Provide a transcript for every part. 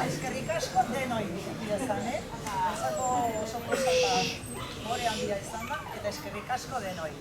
Eskerrik asko denoi izan, Osako oso postata more handia izan da, eta eskerrik asko denoi.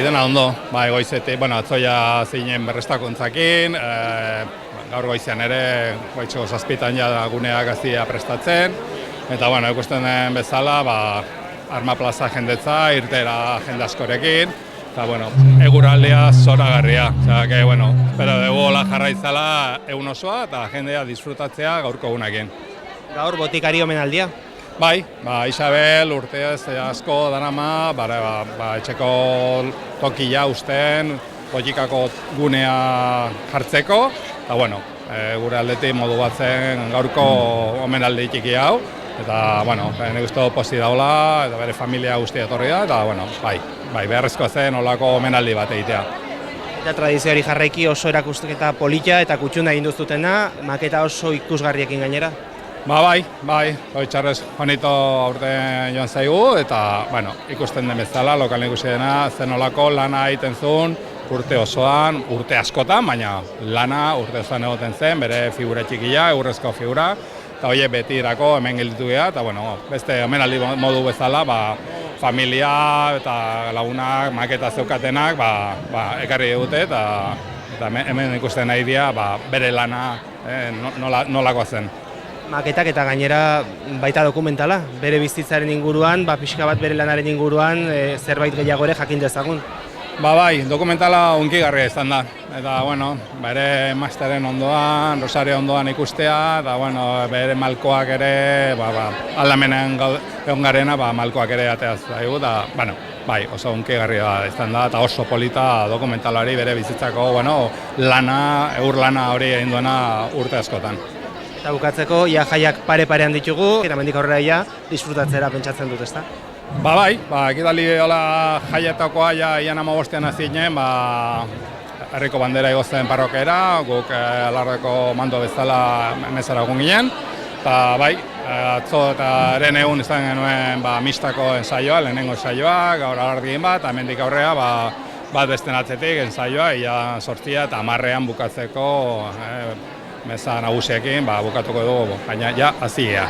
Dena ondo, egoizetik, atzoia zinen berrestakuntzakin, gaur goizean ere, goitzeko 7 ja guneak azia prestatzen, eta ikusten den bezala, Arma Plaza jendetza, irtera jende askorekin, eta eguraldia zoragarria, espero dugu hola jarraitzala egun osoa eta jendea disfrutatzea gaurko egunekin. Gaur botikari omenaldia? Bai, Isabel urteaz asko darama, etxeko tokia usten, botikako gunea jartzeko, eta gure aldetik modu batzen gaurko omenaldi txiki hau, eta nik uste posti daula, eta bere familia guztia etorri da, eta beharrezkoa zen olako omenaldi bat egitea. Eta tradizioari jarraiki oso erakusketa polita eta kutxunda egin duzutena, maketa oso ikusgarriekin gainera? Bai, txarrez honito aurten joan zaigu, eta ikusten den bezala, lokal ikusi dena, zen olako lana egiten zuen, urte osoan, urte askotan, baina lana urte osoan egoten zen, bere figura txikia, egurrezko figura, eta horiek beti irako hemen gelditu gara, eta beste omenaldi modu bezala, familia eta lagunak, maketa zeukatenak, ekarri dute, eta hemen ikusten nahi dira, bere lana nolakoa zen. Maketak eta gainera baita dokumentala, bere bizitzaren inguruan, pixka bat bere lanaren inguruan, zerbait gehiago ere jakin dezagun. Dokumentala hunkigarria izan da, eta bere masteren ondoan, Rosario ondoan ikustea, eta bere malkoak ere, aldamenean egon garena, malkoak ere ateaz daigu, eta oso hunkigarria izan da, eta oso polita dokumentalari bere bizitzako lana, eur lana hori egin duena urte askotan. Eta bukatzeko, jaiak pare-parean ditugu, eta mendik aurrera disfrutatzera pentsatzen dut, ezta? Ekitali jaietakoa ian 15 azinen, herriko bandera igozten parrokera, guk alardeko mando bezala mezara egun ginen, eta atzo eta eren egun izan genuen mistako ensaioa, lehenengo ensaioa, gaur alardikin bat, eta mendik aurrera bat besten atzetik ensaioa, ia 8 eta 10 bukatzeko meza nagusiekin bukatuko dugu, baina ja hazia.